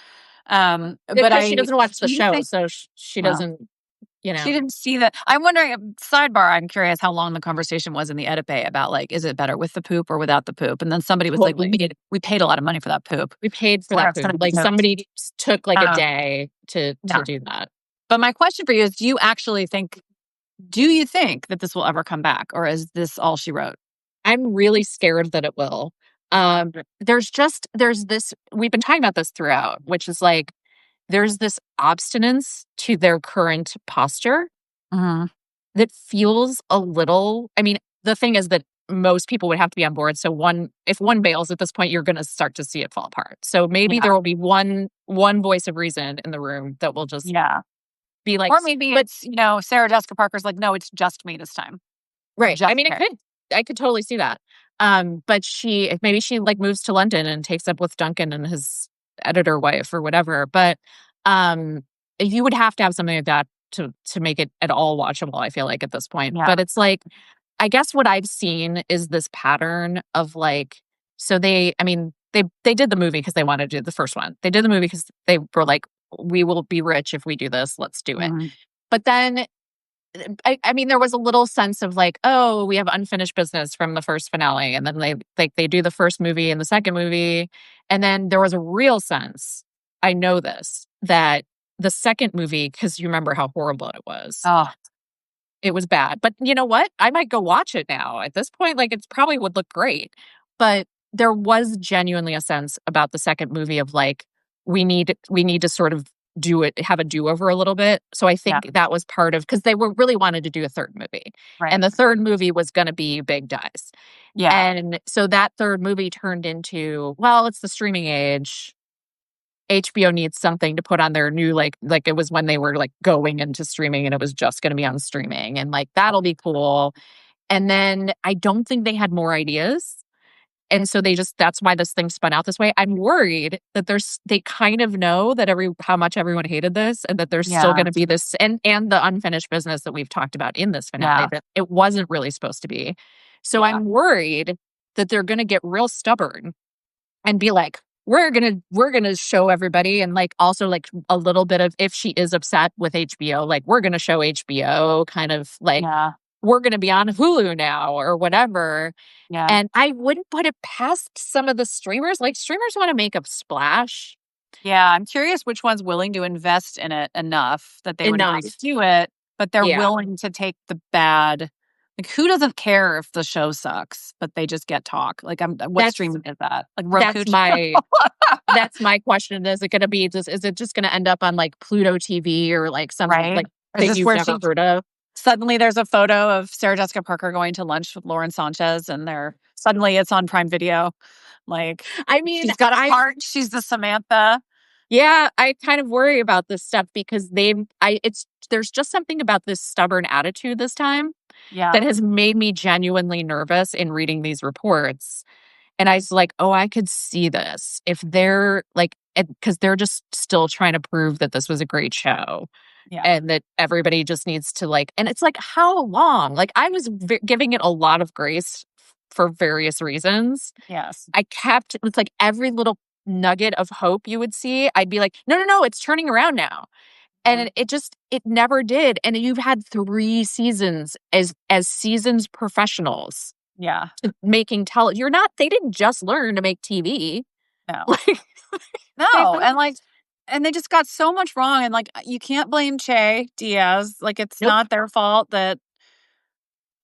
But she doesn't watch the show, so she doesn't, She didn't see that. I'm wondering, sidebar, I'm curious how long the conversation was in the edit bay about, like, is it better with the poop or without the poop? And then somebody was like, we paid a lot of money for that poop. We paid for that poop. Like, somebody took like a day to do that. But my question for you is, do you think that this will ever come back? Or is this all she wrote? I'm really scared that it will. There's this, we've been talking about this throughout, which is like, there's this obstinance to their current posture that feels a little, I mean, the thing is that most people would have to be on board. So if one bails at this point, you're going to start to see it fall apart. So maybe there will be one voice of reason in the room that will just be like, or maybe it's, Sarah Jessica Parker's like, no, it's just me this time. Right. I mean, I could totally see that. But maybe she like moves to London and takes up with Duncan and his editor wife or whatever. But you would have to have something like that to make it at all watchable, I feel like, at this point. But it's like, I guess what I've seen is this pattern of like, so they did the movie because they wanted to do the first one. They did the movie because they were like, we will be rich if we do this. Let's do it. Mm-hmm. But then, I mean, there was a little sense of like, oh, we have unfinished business from the first finale. And then they do the first movie and the second movie. And then there was a real sense, I know this, that the second movie, because you remember how horrible it was. Oh. It was bad. But you know what? I might go watch it now. At this point, like, it probably would look great. But there was genuinely a sense about the second movie of like, we need to sort of have a do-over a little bit. So I think that was part of, because they really wanted to do a third movie. Right. And the third movie was going to be Big Dies. Yeah. And so that third movie turned into, well, it's the streaming age. HBO needs something to put on their new, like it was when they were like going into streaming and it was just going to be on streaming and like, that'll be cool. And then I don't think they had more ideas. And so that's why this thing spun out this way. I'm worried that they kind of know that how much everyone hated this and that there's still going to be this and the unfinished business that we've talked about in this finale that it wasn't really supposed to be. So I'm worried that they're going to get real stubborn and be like, we're gonna show everybody, and like also like a little bit of, if she is upset with HBO, like we're gonna show HBO kind of like we're gonna be on Hulu now or whatever. Yeah. And I wouldn't put it past some of the streamers. Like, streamers want to make a splash. Yeah, I'm curious which one's willing to invest in it enough that they would agree to do it, but they're willing to take the bad. Like, who doesn't care if the show sucks, but they just get talk? Like, what streaming is that? Like, Roku? That's my question. Is it going to be? Is it just going to end up on like Pluto TV or like something like that you've never heard of? Suddenly, there's a photo of Sarah Jessica Parker going to lunch with Lauren Sanchez, and suddenly it's on Prime Video. Like, I mean, she's got a heart. She's the Samantha. Yeah, I kind of worry about this stuff because there's just something about this stubborn attitude this time that has made me genuinely nervous in reading these reports. And I was like, oh, I could see this if they're like, because they're just still trying to prove that this was a great show. Yeah. And that everybody just needs to like, and it's like, how long? Like, I was giving it a lot of grace for various reasons. Yes. It's like every little nugget of hope you would see, I'd be like, no, it's turning around now. And it never did. And you've had 3 seasons as seasoned professionals. Yeah. Making they didn't just learn to make TV. No. No. And they just got so much wrong. And like, you can't blame Che Diaz. Like, it's not their fault that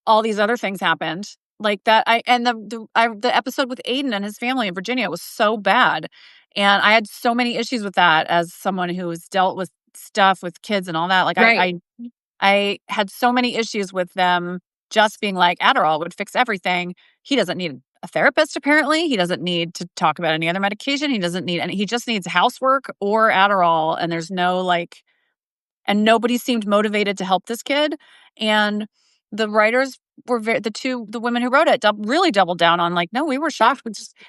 all these other things happened. Like that, the episode with Aiden and his family in Virginia was so bad, and I had so many issues with that as someone who has dealt with stuff with kids and all that. Like, I had so many issues with them just being like, Adderall would fix everything. He doesn't need a therapist. Apparently, he doesn't need to talk about any other medication. He doesn't need, and he just needs housework or Adderall. And there's no like, and nobody seemed motivated to help this kid. And the writers were the women who wrote it really doubled down on like, no, we were shocked.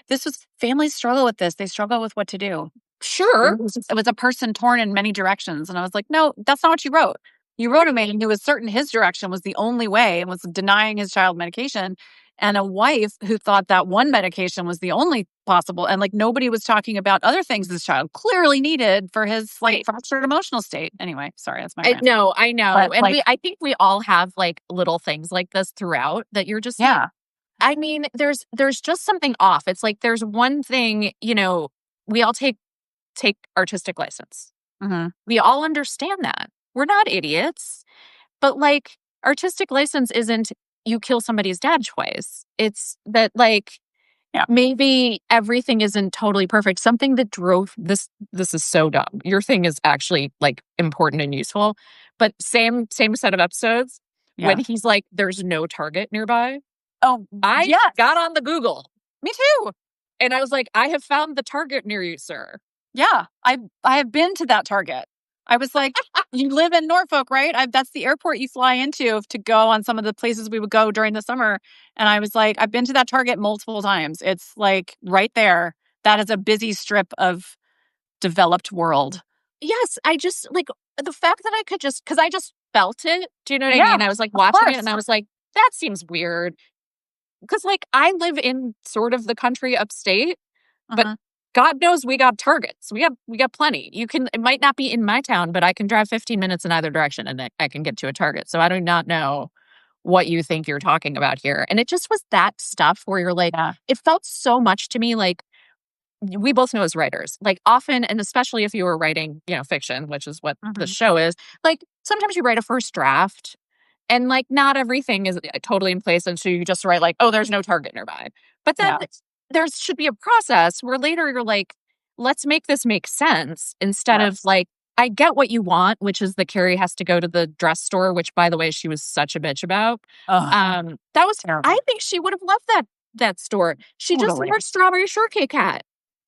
This was, families struggle with this. They struggle with what to do. Sure. It was a person torn in many directions. And I was like, no, that's not what you wrote. You wrote a man who was certain his direction was the only way and was denying his child medication, and a wife who thought that one medication was the only possible. And like, nobody was talking about other things this child clearly needed for his like fractured emotional state. Anyway, sorry, that's my rant. No, I know. But, and like, I think we all have like little things like this throughout that you're just like, I mean, there's just something off. It's like, there's one thing, we all take artistic license. Mm-hmm. We all understand that. We're not idiots. But like, artistic license isn't you kill somebody's dad twice. It's that like, maybe everything isn't totally perfect. Something that drove this is so dumb. Your thing is actually like important and useful. But same set of episodes when he's like, there's no Target nearby. Oh, I got on the Google. Me too. And I was like, I have found the Target near you, sir. Yeah, I have been to that Target. I was like, you live in Norfolk, right? That's the airport you fly into to go on some of the places we would go during the summer. And I was like, I've been to that Target multiple times. It's like right there. That is a busy strip of developed world. Yes, I just like the fact that I could because I just felt it. Do you know what I mean? I was like watching it and I was like, that seems weird. Because, like, I live in sort of the country upstate, but God knows we got Targets. We got plenty. It might not be in my town, but I can drive 15 minutes in either direction and I can get to a Target. So I do not know what you think you're talking about here. And it just was that stuff where you're like, it felt so much to me like we both know as writers, like often, and especially if you were writing, fiction, which is what the show is, like sometimes you write a first draft and like not everything is totally in place. And so you just write like, oh, there's no Target nearby. But then there should be a process where later you're like, let's make this make sense instead of like, I get what you want, which is that Carrie has to go to the dress store, which by the way, she was such a bitch about. That was terrible. I think she would have loved that store. She just wore strawberry shortcake hat.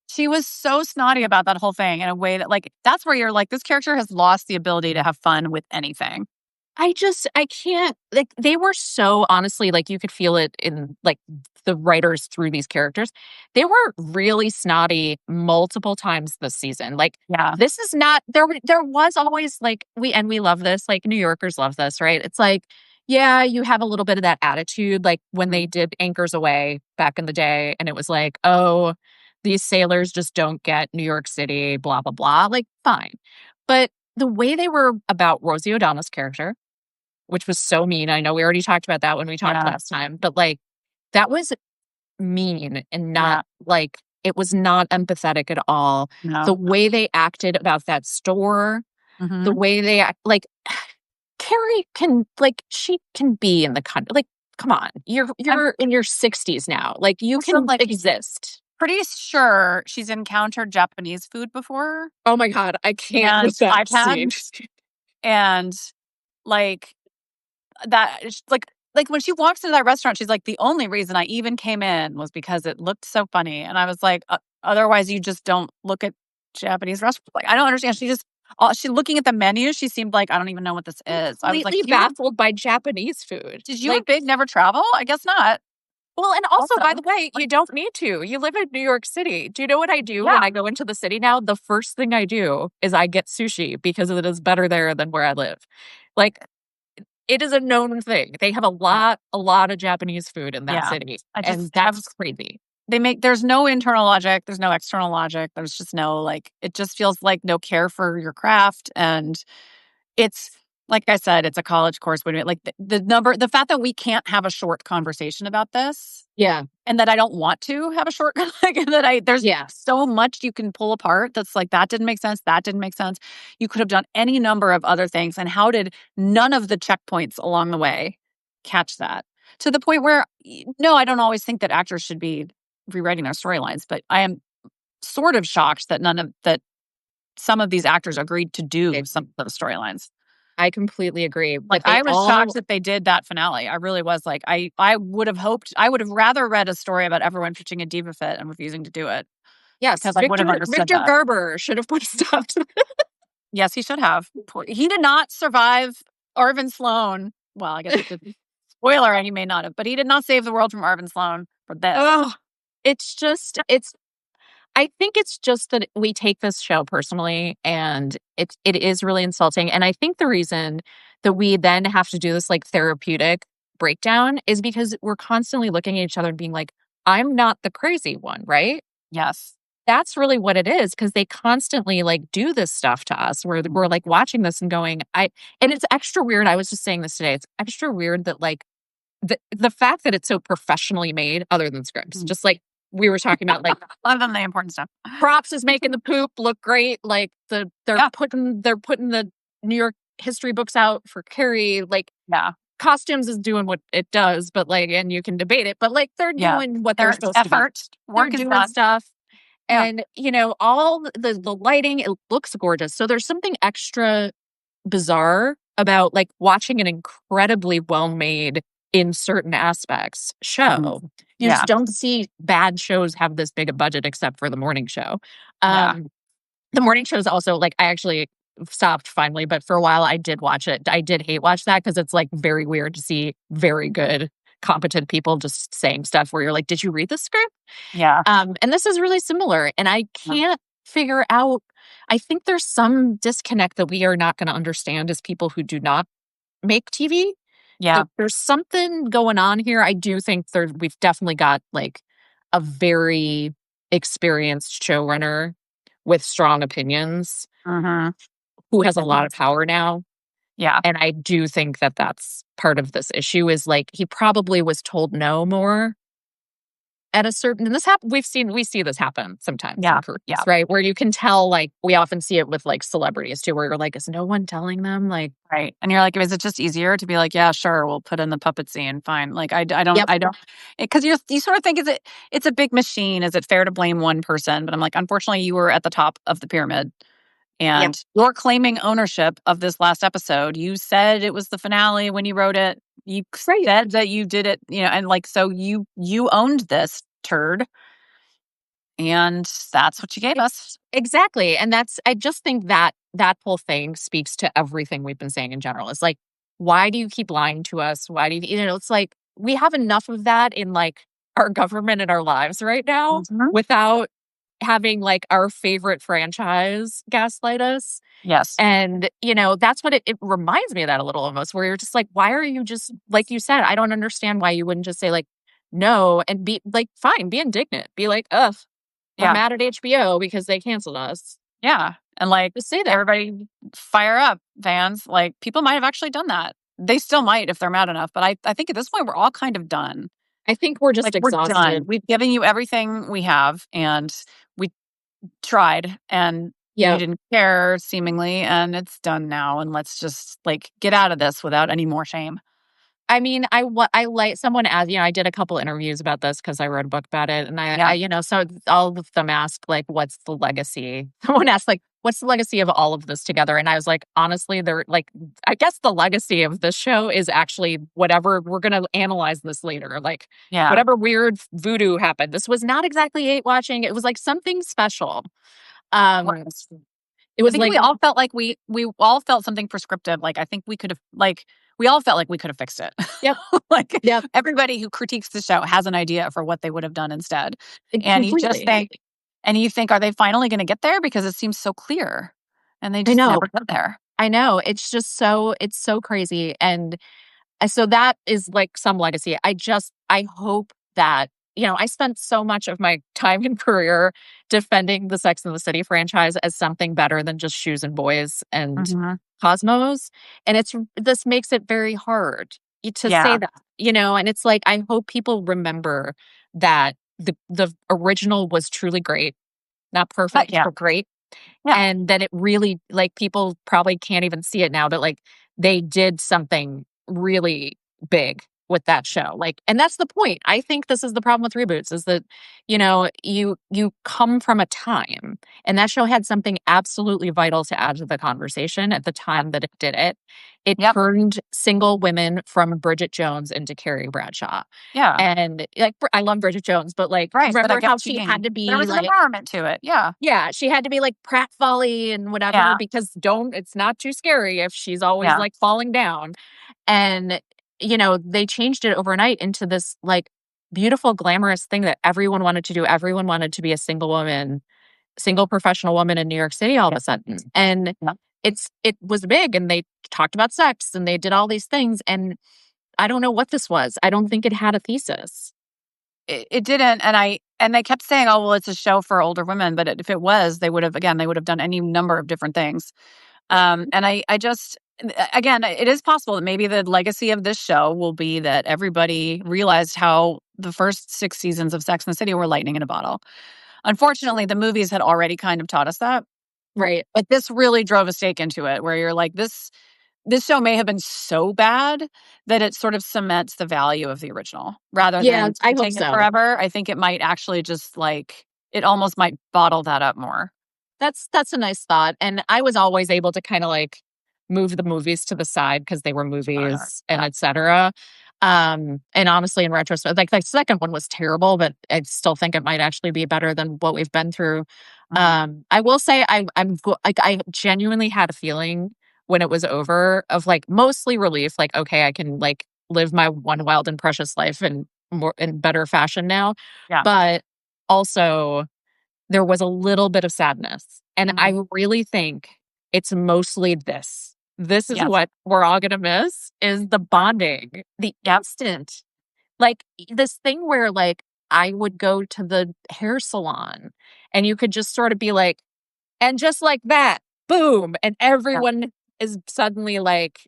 She was so snotty about that whole thing in a way that, like, that's where you're like, this character has lost the ability to have fun with anything. I can't, like, they were so, honestly, like, you could feel it in, like, the writers through these characters. They were really snotty multiple times this season. Like, this is not, there was always, like, we love this, like, New Yorkers love this, right? It's like, yeah, you have a little bit of that attitude, like, when they did Anchors Away back in the day, and it was like, oh, these sailors just don't get New York City, blah, blah, blah. Like, fine. But the way they were about Rosie O'Donnell's character, which was so mean. I know we already talked about that when we talked last time, but like that was mean and not like, it was not empathetic at all. No. The way they acted about that store, the way they act, like Carrie she can be in the country. Like, come on, you're in your 60s now. Like you can like exist. Pretty sure she's encountered Japanese food before. Oh my God, I can't with that scene. And like that, like when she walks into that restaurant, she's like, the only reason I even came in was because it looked so funny. And I was like, otherwise you just don't look at Japanese restaurants. Like, I don't understand. She looking at the menu, she seemed like, I don't even know what this is. I was like, baffled by Japanese food. Did you and Big never travel? I guess not. Well, and also, by the way, you don't need to. You live in New York City. Do you know what I do when I go into the city now? The first thing I do is I get sushi because it is better there than where I live. Like, it is a known thing. They have a lot of Japanese food in that city. And that's crazy. There's no internal logic. There's no external logic. There's just no, like, it just feels like no care for your craft. And it's, like I said, it's a college course. Like the fact that we can't have a short conversation about this. Yeah. And that I don't want to have a short, like, there's so much you can pull apart. That's like, that didn't make sense. That didn't make sense. You could have done any number of other things. And how did none of the checkpoints along the way catch that? To the point where, no, I don't always think that actors should be rewriting their storylines, but I am sort of shocked that some of these actors agreed to do some of the storylines. I completely agree. Like, I was shocked that they did that finale. I really was. Like, I would have rather read a story about everyone pitching a diva fit and refusing to do it. Yes, because I would have understood Victor that. Garber should have put a stop to it. Yes, he should have. He did not survive Arvin Sloane. Well, I guess he did. Spoiler, he may not have, but he did not save the world from Arvin Sloane for this. Oh, I think it's just that we take this show personally, and it is really insulting. And I think the reason that we then have to do this like therapeutic breakdown is because we're constantly looking at each other and being like, I'm not the crazy one, right? Yes. That's really what it is, because they constantly like do this stuff to us where we're like watching this and going, and it's extra weird. I was just saying this today. It's extra weird that like the fact that it's so professionally made, other than scripts, just like we were talking about, like other than the important stuff. Props is making the poop look great. Like they're putting the New York history books out for Carrie. Like costumes is doing what it does, but like, and you can debate it, but like they're doing what they're supposed to do. Work is doing done. Stuff. And all the lighting, it looks gorgeous. So there's something extra bizarre about like watching an incredibly well-made, in certain aspects, show. You just don't see bad shows have this big a budget except for The Morning Show. The Morning Show is also like, I actually stopped finally, but for a while I did watch it. I did hate watch that because it's like very weird to see very good, competent people just saying stuff where you're like, did you read the script? Yeah. And this is really similar. And I can't figure out, I think there's some disconnect that we are not going to understand as people who do not make TV. Yeah. There's something going on here. I do think we've definitely got like a very experienced showrunner with strong opinions who has a lot of power now. Yeah. And I do think that that's part of this issue is like he probably was told no more at a certain, and we see this happen sometimes in careers, right? Where you can tell, like we often see it with like celebrities too, where you're like, is no one telling them? Like, right. And you're like, is it just easier to be like, yeah, sure, we'll put in the puppet scene, fine. Like I don't, because you sort of think it's a big machine. Is it fair to blame one person? But I'm like, unfortunately, you were at the top of the pyramid. And you're claiming ownership of this last episode. You said it was the finale when you wrote it. You said that you did it, and like, so you owned this turd. And that's what you gave us. Exactly. And I just think that whole thing speaks to everything we've been saying in general. It's like, why do you keep lying to us? Why do it's like, we have enough of that in like our government and our lives right now without having like our favorite franchise gaslight us. Yes. And, that's what it reminds me of that a little almost, where you're just like, why are you just, like you said, I don't understand why you wouldn't just say like, no, and be like, fine, be indignant. Be like, ugh, we're mad at HBO because they canceled us. Yeah. And like, just say that. Everybody fire up, fans. Like, people might have actually done that. They still might if they're mad enough. But I think at this point, we're all kind of done. I think we're just exhausted. We're done. We've given you everything we have, and we tried, and you didn't care, seemingly, and it's done now. And let's just like get out of this without any more shame. I mean, I like someone asked, I did a couple interviews about this because I wrote a book about it. And I so all of them asked, like, what's the legacy? Someone asked, like, what's the legacy of all of this together? And I was like, honestly, they're like, I guess the legacy of this show is actually whatever, we're going to analyze this later. Like, whatever weird voodoo happened. This was not exactly hate watching. It was like something special. It was like we all felt like we all felt something prescriptive. Like, I think we could have, like, we all felt like we could have fixed it. Yep. Everybody who critiques the show has an idea for what they would have done instead. And you just think, are they finally going to get there? Because it seems so clear. And they just never get there. I know. It's just it's so crazy. And so that is like some legacy. I hope that, I spent so much of my time and career defending the Sex and the City franchise as something better than just Shoes and Boys and Cosmos. And this makes it very hard to say that, and it's like, I hope people remember that the original was truly great, not perfect, but great. Yeah. And that it really, like, people probably can't even see it now, but like they did something really big with that show. Like, and that's the point. I think this is the problem with reboots is that, you come from a time, and that show had something absolutely vital to add to the conversation at the time that it did it. It turned single women from Bridget Jones into Carrie Bradshaw. Yeah. And like, I love Bridget Jones, but like, remember how she had to be, there was an empowerment to it. Yeah. Yeah. She had to be like pratfally and whatever, because it's not too scary if she's always like falling down. And, they changed it overnight into this like beautiful, glamorous thing that everyone wanted to do. Everyone wanted to be a single professional woman in New York City all of a sudden. And it was big, and they talked about sex, and they did all these things. And I don't know what this was. I don't think it had a thesis. It didn't. And they kept saying, oh, well, it's a show for older women. But if it was, they would have done any number of different things. And I just, again, it is possible that maybe the legacy of this show will be that everybody realized how the first 6 seasons of Sex and the City were lightning in a bottle. Unfortunately, the movies had already kind of taught us that. Right. But this really drove a stake into it, where you're like, this show may have been so bad that it sort of cements the value of the original rather than taking it forever. I think it might actually just like, it almost might bottle that up more. That's a nice thought. And I was always able to kind of like move the movies to the side because they were movies and etc. And honestly, in retrospect, like the second one was terrible, but I still think it might actually be better than what we've been through. I will say I genuinely had a feeling when it was over of like mostly relief, like, okay, I can like live my one wild and precious life in better fashion now. Yeah. But also there was a little bit of sadness. And I really think it's mostly this. this is what we're all going to miss is the bonding, the instant. Like this thing where like I would go to the hair salon and you could just sort of be like, and just like that, boom. And everyone is suddenly like,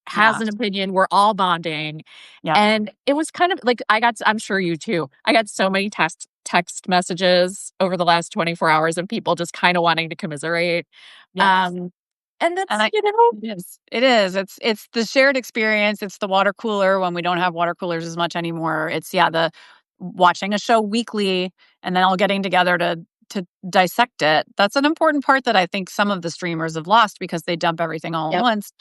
has an opinion. We're all bonding. And it was kind of like, I'm sure you too, I got so many text messages over the last 24 hours of people just kind of wanting to commiserate. And that's, it is. It's the shared experience. It's the water cooler when we don't have water coolers as much anymore. It's the watching a show weekly and then all getting together to dissect it. That's an important part that I think some of the streamers have lost because they dump everything all at once.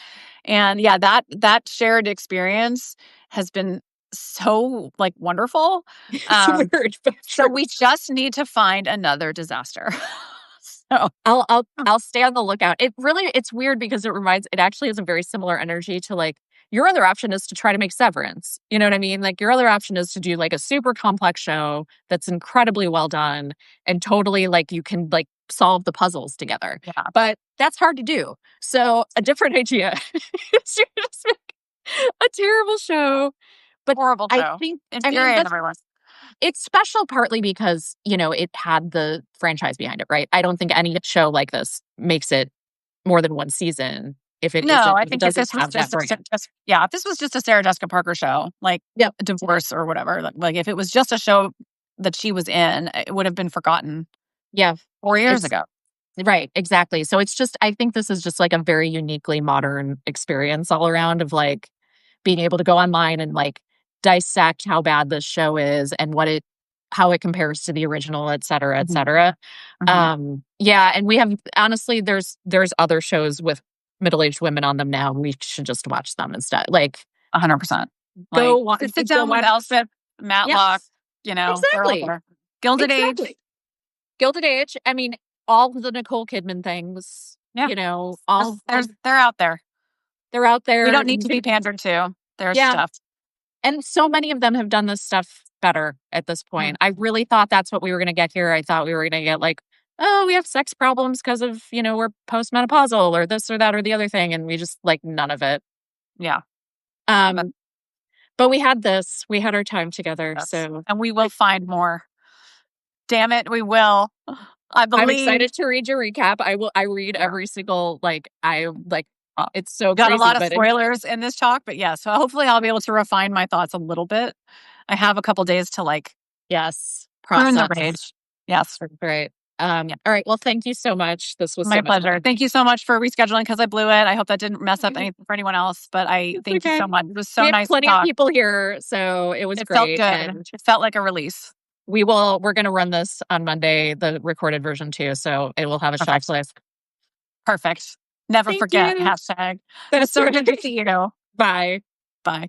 And that shared experience has been so like wonderful. It's weird, but so we just need to find another disaster. So I'll stay on the lookout. It's weird because it actually has a very similar energy to like your other option is to try to make Severance. You know what I mean? Like your other option is to do like a super complex show that's incredibly well done and totally like you can like solve the puzzles together. Yeah. But that's hard to do. So a different idea is you just make a terrible show. But horrible show. I think everyone. It's special partly because, it had the franchise behind it, right? I don't think any show like this makes it more than one season. If it I think if this was just a Sarah Jessica Parker show, like a Divorce or whatever, like if it was just a show that she was in, it would have been forgotten. Yeah. 4 years ago. Right, exactly. So I think this is just like a very uniquely modern experience all around of like being able to go online and like dissect how bad this show is and how it compares to the original, et cetera, et cetera. And we have, honestly, there's other shows with middle-aged women on them now. We should just watch them instead. Like 100%. Sit down with Elspeth, Matlock, exactly. Gilded Age. Gilded Age. I mean, all of the Nicole Kidman things. They're out there. They're out there. We don't need to be pandered to. There's stuff. And so many of them have done this stuff better at this point. I really thought that's what we were going to get here. I thought we were going to get like, oh, we have sex problems because of, we're postmenopausal or this or that or the other thing. And we just like none of it. Yeah. But we had this. We had our time together. Yes. And we will find more. Damn it, we will. I believe. I'm excited to read your recap. I read every single, it's so got crazy, a lot of spoilers in this talk, but so hopefully I'll be able to refine my thoughts a little bit. I have a couple days to process the rage. Yes. Great. All right. Well, thank you so much. This was my pleasure. Thank you so much for rescheduling because I blew it. I hope that didn't mess up anything for anyone else, but thank you so much. It was so nice. Plenty of people here, so it was great. Felt good. And it felt like a release. We're going to run this on Monday, the recorded version too, so it will have a shelf life. Perfect. Never forget. #. That's so good to see you. Bye. Bye.